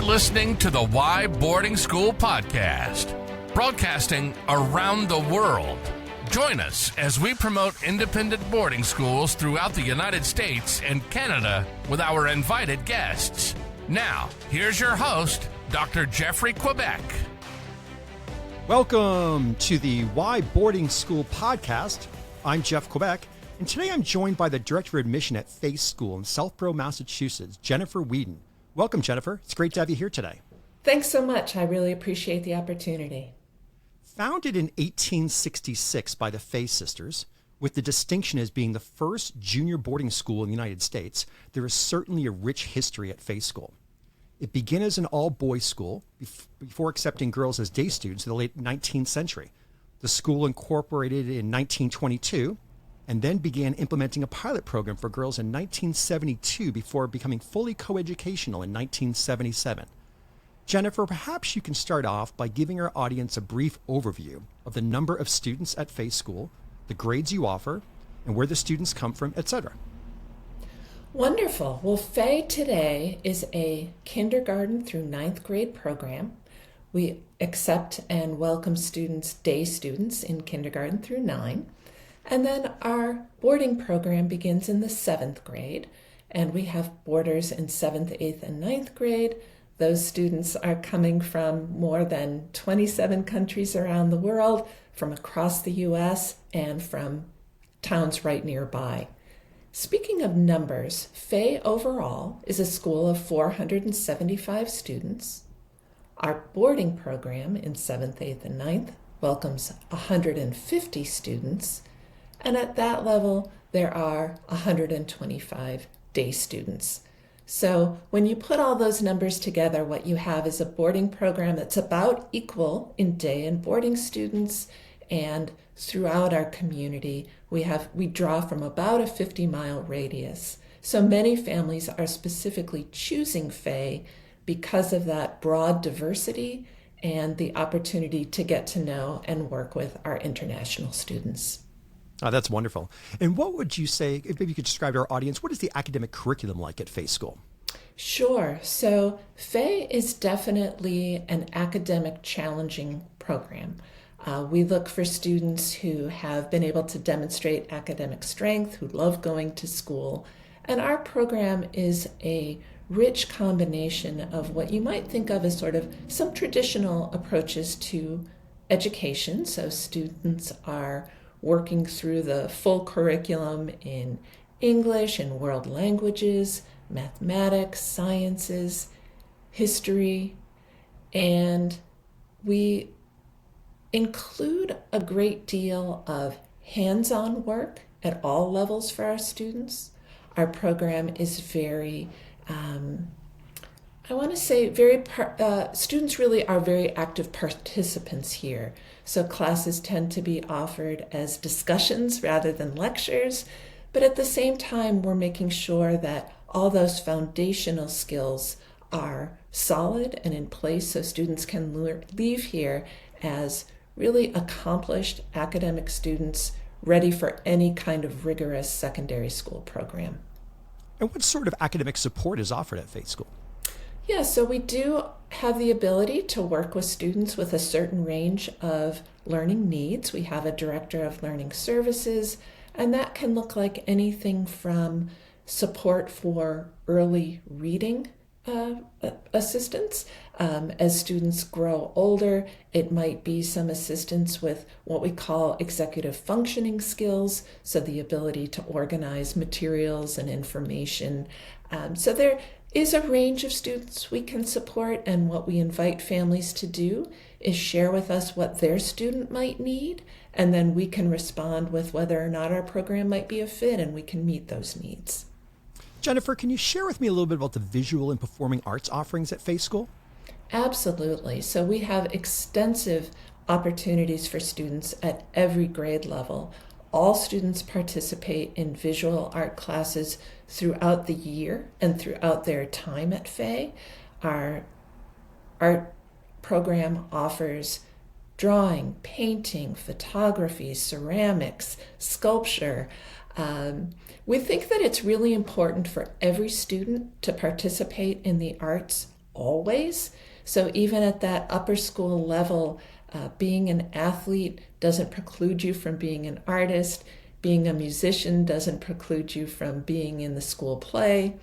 You're listening to the Why Boarding School podcast, broadcasting around the world. Join us as we promote independent boarding schools throughout the United States and Canada with our invited guests. Now, here's your host, Dr. Jeffrey Quebec. Welcome to the Why Boarding School podcast. I'm Jeff Quebec, and today I'm joined by the Director of Admission at Fay School in Southborough, Massachusetts, Jennifer Weeden. Welcome, Jennifer. It's great to have you here today. Thanks so much. I really appreciate the opportunity. Founded in 1866 by the Fay sisters, with the distinction as being the first junior boarding school in the United States, there is certainly a rich history at Fay School. It began as an all-boys school before accepting girls as day students in the late 19th century. The school incorporated in 1922 and then began implementing a pilot program for girls in 1972 before becoming fully coeducational in 1977. Jennifer, perhaps you can start off by giving our audience a brief overview of the number of students at Fay School, the grades you offer, and where the students come from, etc. Wonderful. Well, Fay today is a kindergarten through ninth grade program. We accept and welcome students, day students, in kindergarten through 9. And then our boarding program begins in the 7th grade, and we have boarders in 7th, 8th, and 9th grade. Those students are coming from more than 27 countries around the world, from across the U.S., and from towns right nearby. Speaking of numbers, Fay overall is a school of 475 students. Our boarding program in 7th, 8th, and 9th welcomes 150 students, and at that level, there are 125 day students. So when you put all those numbers together, what you have is a boarding program that's about equal in day and boarding students, and throughout our community, we draw from about a 50-mile radius. So many families are specifically choosing Fay because of that broad diversity and the opportunity to get to know and work with our international students. Oh, that's wonderful. And what would you say, if maybe you could describe to our audience, what is the academic curriculum like at Fay School? Sure. So Fay is definitely an academic challenging program. We look for students who have been able to demonstrate academic strength, who love going to school. And our program is a rich combination of what you might think of as sort of some traditional approaches to education. So students are working through the full curriculum in English and world languages, mathematics, sciences, history, and we include a great deal of hands-on work at all levels for our students. Our program is very, students really are very active participants here. So classes tend to be offered as discussions rather than lectures, but at the same time, we're making sure that all those foundational skills are solid and in place so students can leave here as really accomplished academic students ready for any kind of rigorous secondary school program. And what sort of academic support is offered at Fay School? Yeah, so we do have the ability to work with students with a certain range of learning needs. We have a director of learning services, and that can look like anything from support for early reading assistance. As students grow older, it might be some assistance with what we call executive functioning skills, so the ability to organize materials and information. So there is a range of students we can support, and what we invite families to do is share with us what their student might need, and then we can respond with whether or not our program might be a fit and we can meet those needs. Jennifer, can you share with me a little bit about the visual and performing arts offerings at Fay School? Absolutely. So we have extensive opportunities for students at every grade level. All students participate in visual art classes throughout the year and throughout their time at Fay. Our art program offers drawing, painting, photography, ceramics, sculpture. We think that it's really important for every student to participate in the arts always. So even at that upper school level, being an athlete doesn't preclude you from being an artist. Being a musician doesn't preclude you from being in the school play.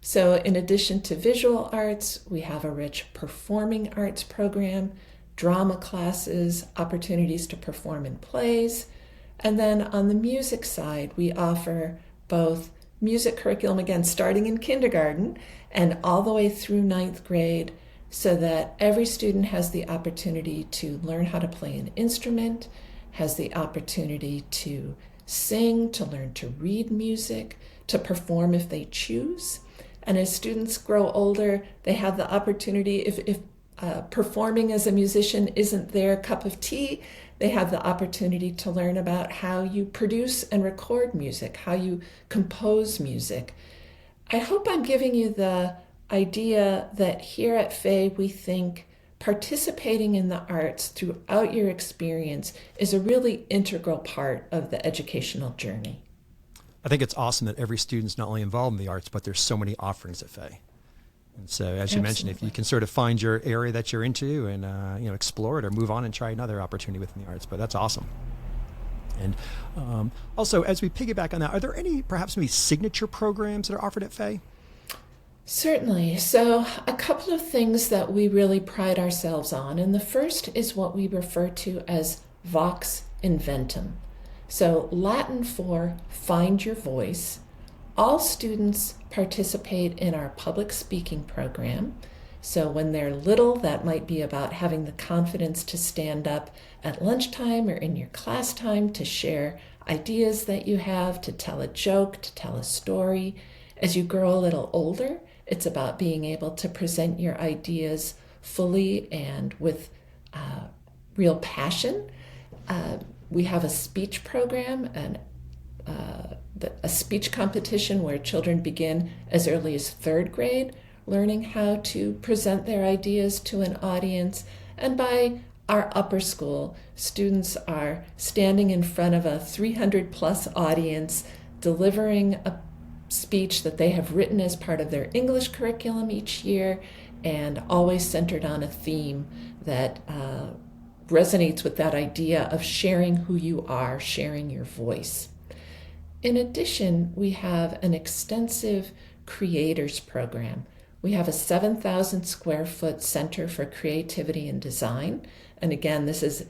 So in addition to visual arts, we have a rich performing arts program, drama classes, opportunities to perform in plays. And then on the music side, we offer both music curriculum, again, starting in kindergarten and all the way through ninth grade, so that every student has the opportunity to learn how to play an instrument, has the opportunity to sing, to learn to read music, to perform if they choose. And as students grow older, they have the opportunity, if performing as a musician isn't their cup of tea, they have the opportunity to learn about how you produce and record music, how you compose music. I hope I'm giving you the idea that here at Fay, we think participating in the arts throughout your experience is a really integral part of the educational journey. I think it's awesome that every student's not only involved in the arts, but there's so many offerings at Fay. And so, as you mentioned, if you can sort of find your area that you're into and explore it, or move on and try another opportunity within the arts, but that's awesome. And also, as we piggyback on that, are there any perhaps maybe signature programs that are offered at Fay? Certainly. So a couple of things that we really pride ourselves on, and the first is what we refer to as Vox Inventum. So Latin for find your voice. All students participate in our public speaking program. So when they're little, that might be about having the confidence to stand up at lunchtime or in your class time to share ideas that you have, to tell a joke, to tell a story. As you grow a little older, it's about being able to present your ideas fully and with real passion. We have a speech program and a speech competition where children begin as early as third grade, learning how to present their ideas to an audience. And by our upper school, students are standing in front of a 300 plus audience, delivering a speech that they have written as part of their English curriculum each year, and always centered on a theme that resonates with that idea of sharing who you are, sharing your voice. In addition, we have an extensive creators program. We have a 7,000 square foot Center for Creativity and Design. And again, this is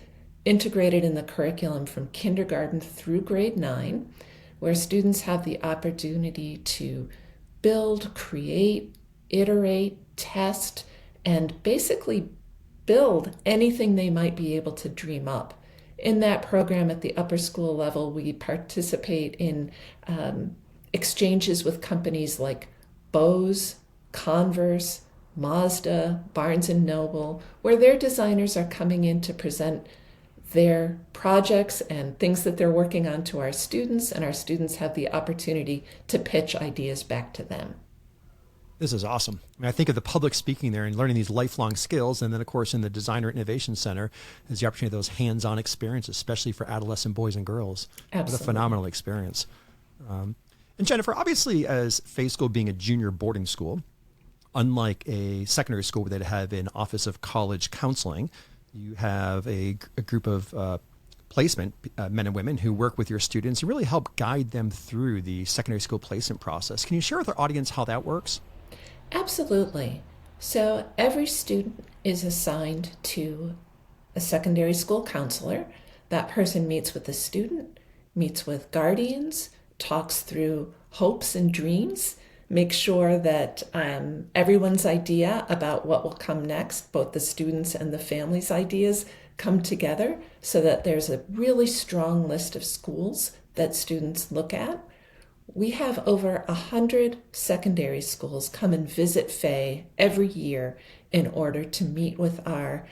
integrated in the curriculum from kindergarten through grade 9, where students have the opportunity to build, create, iterate, test, and basically build anything they might be able to dream up. In that program at the upper school level, we participate in exchanges with companies like Bose, Converse, Mazda, Barnes & Noble, where their designers are coming in to present their projects and things that they're working on to our students, and our students have the opportunity to pitch ideas back to them. This is awesome. I mean, I think of the public speaking there and learning these lifelong skills. And then, of course, in the Designer Innovation Center is the opportunity of those hands-on experiences, especially for adolescent boys and girls. Absolutely. What a phenomenal experience. And Jennifer, obviously, as Fay School being a junior boarding school, unlike a secondary school where they'd have an Office of College Counseling, you have a group of placement men and women who work with your students and really help guide them through the secondary school placement process. Can you share with our audience how that works? Absolutely. So every student is assigned to a secondary school counselor. That person meets with the student, meets with guardians, talks through hopes and dreams, makes sure that everyone's idea about what will come next, both the students and the family's ideas, come together so that there's a really strong list of schools that students look at. We have over 100 secondary schools come and visit Fay every year in order to meet with our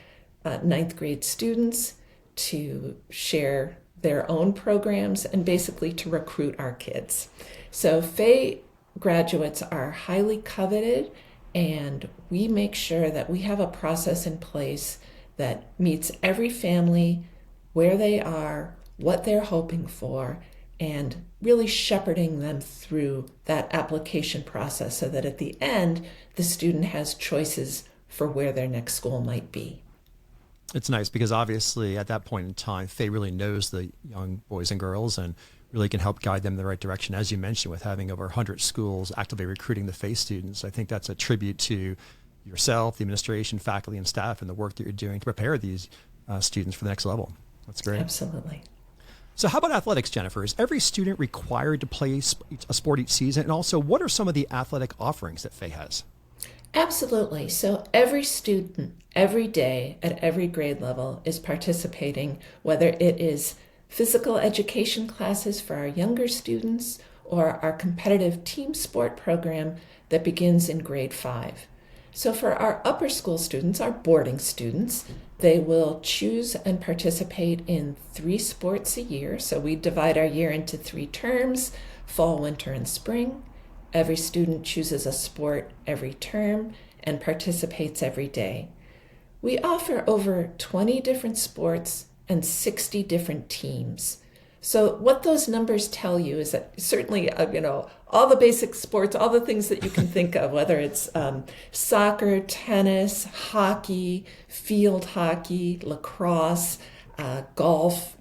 ninth grade students, to share their own programs, and basically to recruit our kids. So Fay graduates are highly coveted, and we make sure that we have a process in place that meets every family where they are, what they're hoping for, and really shepherding them through that application process so that at the end, the student has choices for where their next school might be. It's nice because obviously at that point in time, Fay really knows the young boys and girls and really can help guide them in the right direction. As you mentioned, with having over 100 schools actively recruiting the Fay students, I think that's a tribute to yourself, the administration, faculty, and staff, and the work that you're doing to prepare these students for the next level. That's great. Absolutely. So how about athletics, Jennifer? Is every student required to play a sport each season? And also, what are some of the athletic offerings that Fay has? Absolutely. So every student, every day, at every grade level is participating, whether it is physical education classes for our younger students or our competitive team sport program that begins in grade 5. So for our upper school students, our boarding students, they will choose and participate in 3 sports a year. So we divide our year into 3 terms, fall, winter, and spring. Every student chooses a sport every term and participates every day. We offer over 20 different sports and 60 different teams. So what those numbers tell you is that certainly, all the basic sports, all the things that you can think of, whether it's soccer, tennis, hockey, field hockey, lacrosse, golf,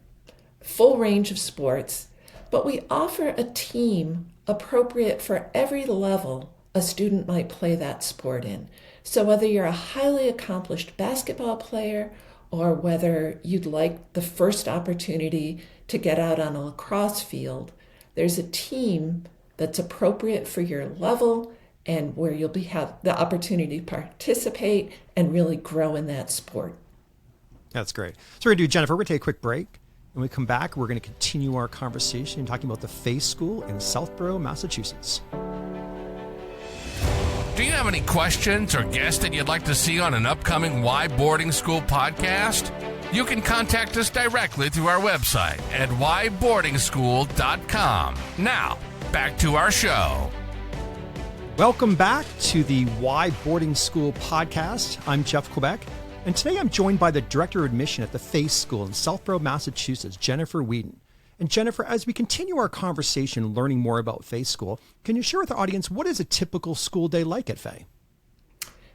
full range of sports. But we offer a team appropriate for every level a student might play that sport in. So whether you're a highly accomplished basketball player or whether you'd like the first opportunity to get out on a lacrosse field, there's a team that's appropriate for your level and where you'll have the opportunity to participate and really grow in that sport. That's great. So we're going to do, Jennifer, we're going to take a quick break. When we come back, we're going to continue our conversation talking about the Fay School in Southborough, Massachusetts. Do you have any questions or guests that you'd like to see on an upcoming Why Boarding School podcast? You can contact us directly through our website at whyboardingschool.com. Now, back to our show. Welcome back to the Why Boarding School podcast. I'm Jeff Quebec, and today I'm joined by the Director of Admission at the Fay School in Southborough, Massachusetts, Jennifer Weeden. And Jennifer, as we continue our conversation learning more about Fay School, can you share with our audience what is a typical school day like at Fay?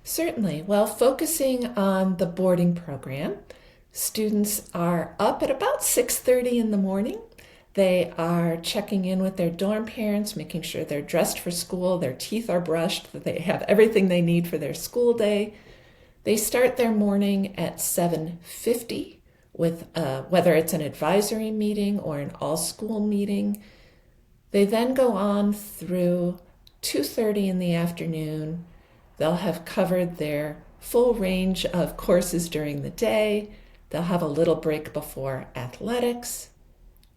Certainly. Well, focusing on the boarding program, students are up at about 6:30 in the morning. They are checking in with their dorm parents, making sure they're dressed for school, their teeth are brushed, that they have everything they need for their school day. They start their morning at 7:50 with whether it's an advisory meeting or an all-school meeting. They then go on through 2:30 in the afternoon. They'll have covered their full range of courses during the day. They'll have a little break before athletics.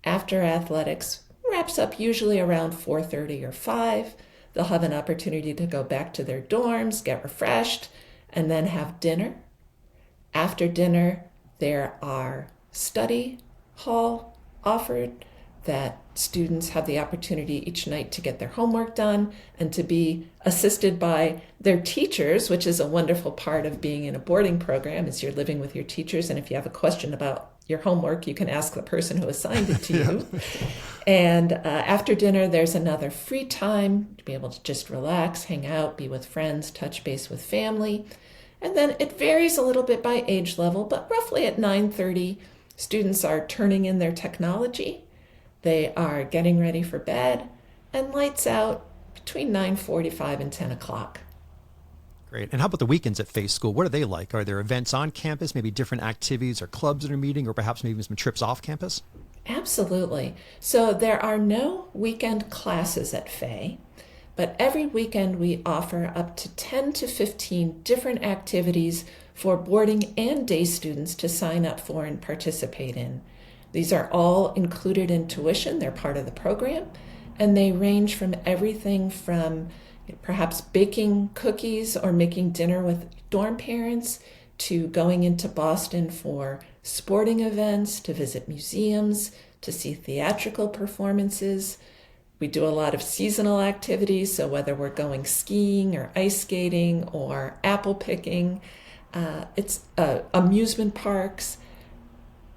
After athletics wraps up usually around 4:30 or 5, they'll have an opportunity to go back to their dorms, get refreshed, and then have dinner. After dinner, there are study hall offered that students have the opportunity each night to get their homework done and to be assisted by their teachers, which is a wonderful part of being in a boarding program, is you're living with your teachers. And if you have a question about your homework, you can ask the person who assigned it to you. And after dinner, there's another free time to be able to just relax, hang out, be with friends, touch base with family. And then it varies a little bit by age level, but roughly at 9:30, students are turning in their technology. They are getting ready for bed, and lights out between 9:45 and 10 o'clock. Great. And how about the weekends at Fay School? What are they like? Are there events on campus, maybe different activities or clubs that are meeting, or perhaps maybe some trips off campus? Absolutely. So there are no weekend classes at Fay, but every weekend we offer up to 10 to 15 different activities for boarding and day students to sign up for and participate in. These are all included in tuition. They're part of the program, and they range from everything from perhaps baking cookies or making dinner with dorm parents to going into Boston for sporting events, to visit museums, to see theatrical performances. We do a lot of seasonal activities, so whether we're going skiing or ice skating or apple picking, it's amusement parks,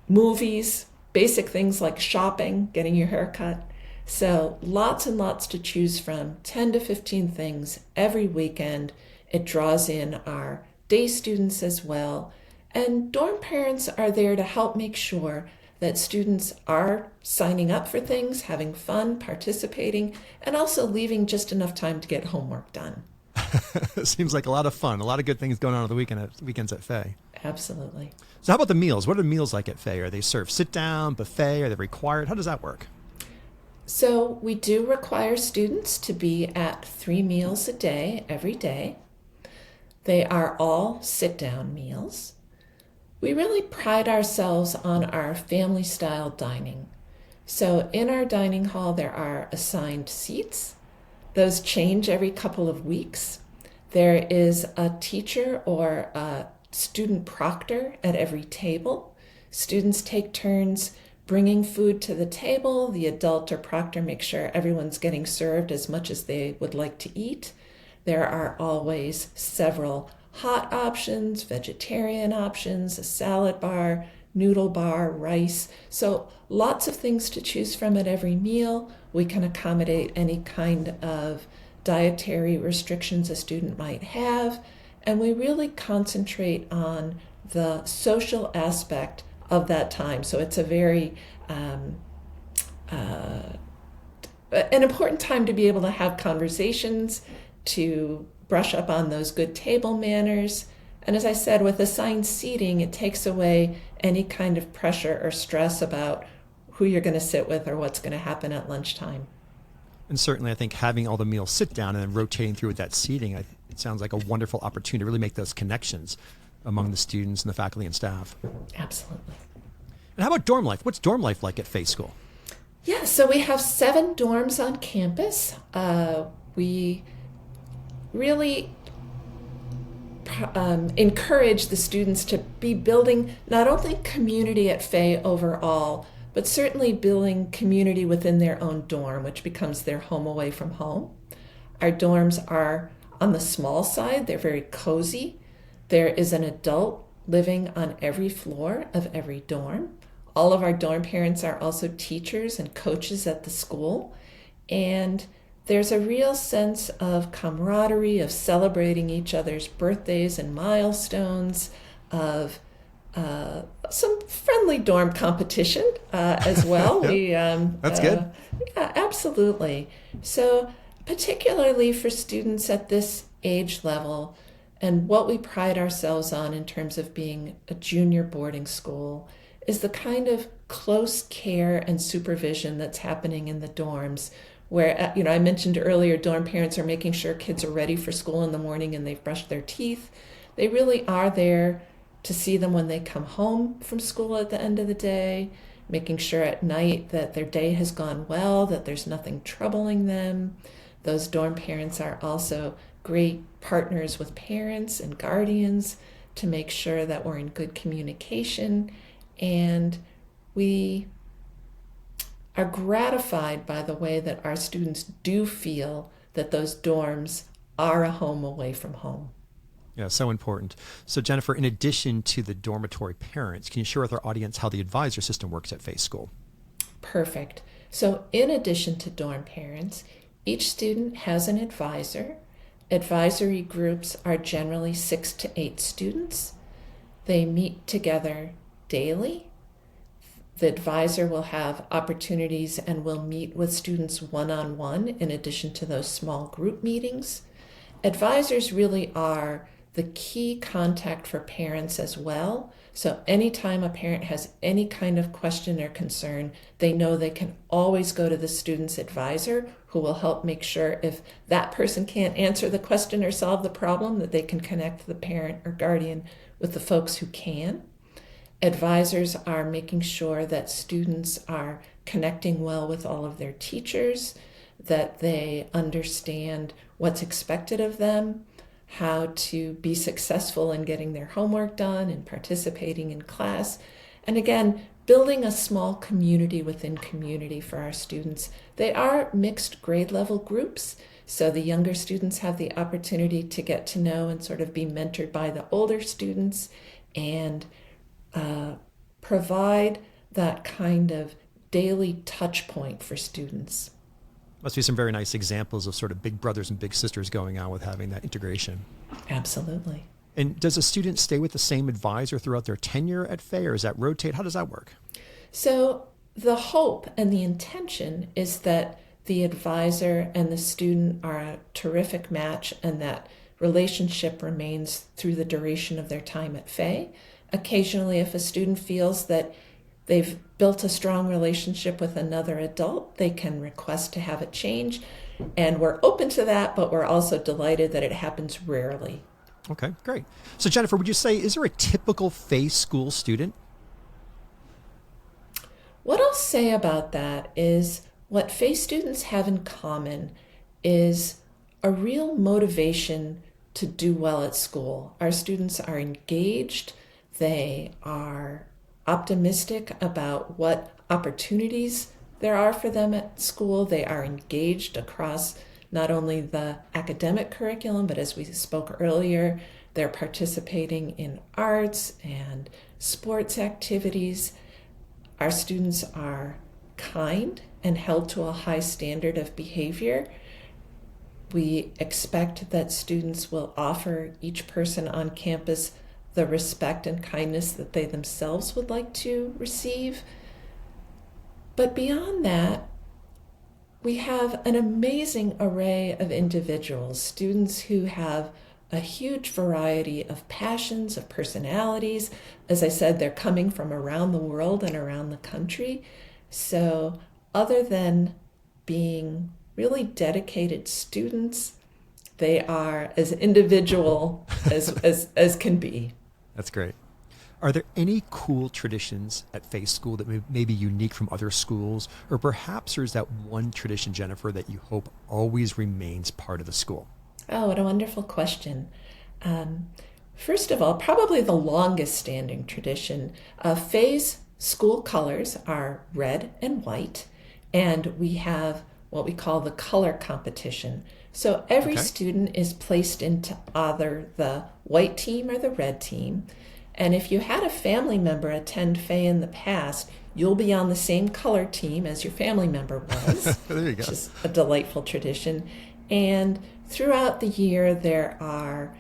movies, basic things like shopping, getting your hair cut. So lots and lots to choose from, 10 to 15 things every weekend. It draws in our day students as well. And dorm parents are there to help make sure that students are signing up for things, having fun, participating, and also leaving just enough time to get homework done. It seems like a lot of fun, a lot of good things going on the weekends at Fay. Absolutely. So how about the meals? What are the meals like at Fay? Are they served sit-down, buffet? Are they required? How does that work? So we do require students to be at 3 meals a day, every day. They are all sit-down meals. We really pride ourselves on our family-style dining. So in our dining hall, there are assigned seats. Those change every couple of weeks. There is a teacher or a student proctor at every table. Students take turns bringing food to the table. The adult or proctor makes sure everyone's getting served as much as they would like to eat. There are always several hot options, vegetarian options, a salad bar, noodle bar, rice. So lots of things to choose from at every meal. We can accommodate any kind of dietary restrictions a student might have. And we really concentrate on the social aspect of that time. So it's a very an important time to be able to have conversations, to brush up on those good table manners. And as I said, with assigned seating, it takes away any kind of pressure or stress about who you're going to sit with or what's going to happen at lunchtime. And certainly, I think having all the meals sit down and then rotating through with that seating, it sounds like a wonderful opportunity to really make those connections among the students and the faculty and staff. Absolutely. And how about dorm life? What's dorm life like at Fay School? Yeah, so we have 7 dorms on campus. We really encourage the students to be building not only community at Fay overall, but certainly building community within their own dorm, which becomes their home away from home. Our dorms are on the small side. They're very cozy. There is an adult living on every floor of every dorm. All of our dorm parents are also teachers and coaches at the school. And there's a real sense of camaraderie, of celebrating each other's birthdays and milestones, of some friendly dorm competition as well. That's good. Yeah, absolutely. So particularly for students at this age level, and what we pride ourselves on in terms of being a junior boarding school is the kind of close care and supervision that's happening in the dorms where, I mentioned earlier, dorm parents are making sure kids are ready for school in the morning and they've brushed their teeth. They really are there to see them when they come home from school at the end of the day, making sure at night that their day has gone well, that there's nothing troubling them. Those dorm parents are also great partners with parents and guardians to make sure that we're in good communication, and we are gratified by the way that our students do feel that those dorms are a home away from home. Yeah, so important. So Jennifer, in addition to the dormitory parents, can you share with our audience how the advisor system works at Fay School? Perfect. So in addition to dorm parents, each student has an advisor. Advisory groups are generally 6 to 8 students. They meet together daily. The advisor will have opportunities and will meet with students one-on-one in addition to those small group meetings. Advisors really are the key contact for parents as well. So anytime a parent has any kind of question or concern, they know they can always go to the student's advisor, who will help make sure if that person can't answer the question or solve the problem, that they can connect the parent or guardian with the folks who can. Advisors are making sure that students are connecting well with all of their teachers, that they understand what's expected of them, how to be successful in getting their homework done and participating in class. And again, building a small community within community for our students. They are mixed grade level groups, so the younger students have the opportunity to get to know and sort of be mentored by the older students and provide that kind of daily touch point for students. Must be some very nice examples of sort of big brothers and big sisters going on with having that integration. Absolutely. And does a student stay with the same advisor throughout their tenure at Fay, or does that rotate? How does that work? So the hope and the intention is that the advisor and the student are a terrific match and that relationship remains through the duration of their time at Fay. Occasionally, if a student feels that they've built a strong relationship with another adult, they can request to have it change. And we're open to that, but we're also delighted that it happens rarely. Okay, great. So Jennifer, would you say, is there a typical Fay School student? What I'll say about that is what Fay students have in common is a real motivation to do well at school. Our students are engaged. They are optimistic about what opportunities there are for them at school. They are engaged across not only the academic curriculum, but as we spoke earlier, they're participating in arts and sports activities. Our students are kind and held to a high standard of behavior. We expect that students will offer each person on campus the respect and kindness that they themselves would like to receive. But beyond that, we have an amazing array of individuals, students who have a huge variety of passions, of personalities. As I said, they're coming from around the world and around the country. So other than being really dedicated students, they are as individual as can be. That's great. Are there any cool traditions at Fay School that may be unique from other schools? Or perhaps there's that one tradition, Jennifer, that you hope always remains part of the school? Oh, what a wonderful question. First of all, probably the longest standing tradition. Fay's school colors are red and white, and we have what we call the color competition. So every student is placed into either the white team or the red team. And if you had a family member attend Fay in the past, you'll be on the same color team as your family member was. There you go. Which is a delightful tradition. And throughout the year, there are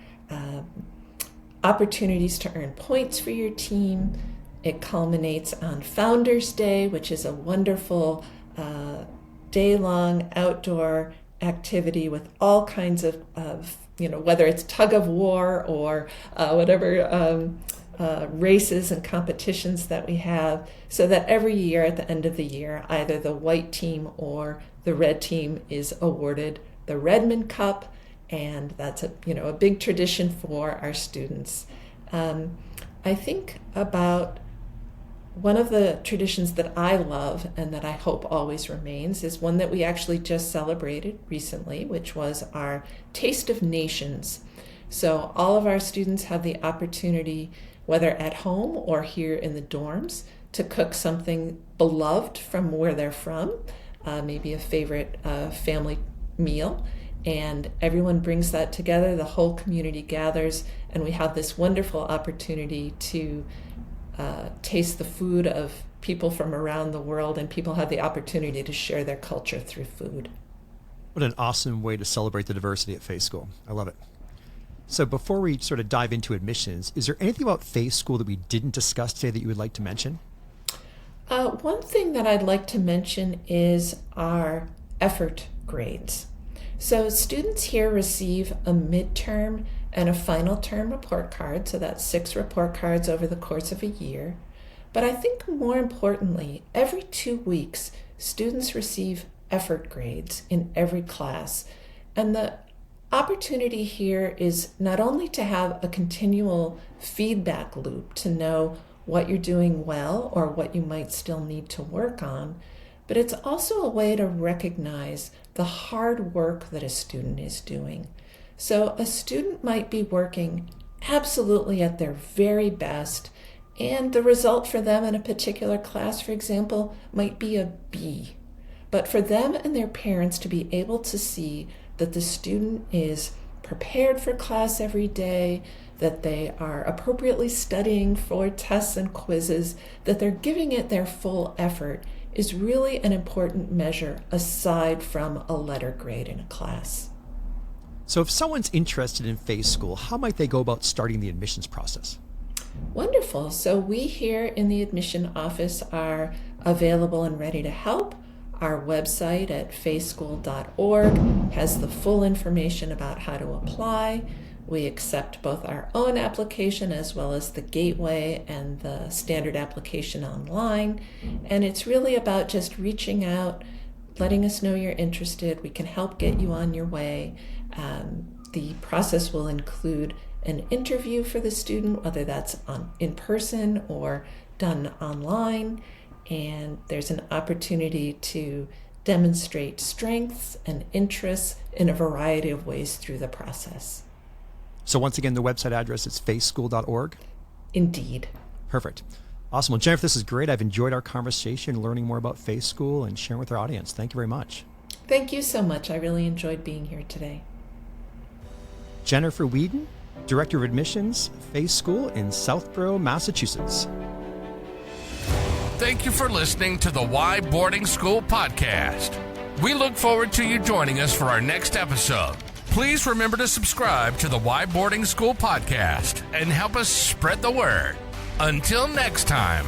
opportunities to earn points for your team. It culminates on Founders Day, which is a wonderful day-long outdoor activity with all kinds of whether it's tug of war or whatever races and competitions that we have, so that every year at the end of the year, either the white team or the red team is awarded the Redmond Cup, and that's a big tradition for our students. I think about one of the traditions that I love and that I hope always remains is one that we actually just celebrated recently, which was our Taste of Nations. So all of our students have the opportunity, whether at home or here in the dorms, to cook something beloved from where they're from, maybe a favorite family meal. And everyone brings that together, the whole community gathers, and we have this wonderful opportunity to taste the food of people from around the world, and people have the opportunity to share their culture through food. What an awesome way to celebrate the diversity at Fay School. I love it. So before we sort of dive into admissions, is there anything about Fay School that we didn't discuss today that you would like to mention? One thing that I'd like to mention is our effort grades. So students here receive a midterm and a final term report card, so that's 6 report cards over the course of a year. But I think more importantly, every 2 weeks, students receive effort grades in every class. And the opportunity here is not only to have a continual feedback loop to know what you're doing well or what you might still need to work on, but it's also a way to recognize the hard work that a student is doing. So a student might be working absolutely at their very best, and the result for them in a particular class, for example, might be a B. But for them and their parents to be able to see that the student is prepared for class every day, that they are appropriately studying for tests and quizzes, that they're giving it their full effort, is really an important measure aside from a letter grade in a class. So if someone's interested in Fay School, how might they go about starting the admissions process? Wonderful. So we here in the admission office are available and ready to help. Our website at fayschool.org has the full information about how to apply. We accept both our own application as well as the gateway and the standard application online. And it's really about just reaching out, letting us know you're interested. We can help get you on your way. The process will include an interview for the student, whether that's in person or done online. And there's an opportunity to demonstrate strengths and interests in a variety of ways through the process. So once again, the website address is fayschool.org? Indeed. Perfect. Awesome. Well, Jennifer, this is great. I've enjoyed our conversation, learning more about Fay School and sharing with our audience. Thank you very much. Thank you so much. I really enjoyed being here today. Jennifer Weeden, Director of Admissions, Fay School in Southborough, Massachusetts. Thank you for listening to the Why Boarding School podcast. We look forward to you joining us for our next episode. Please remember to subscribe to the Why Boarding School podcast and help us spread the word. Until next time.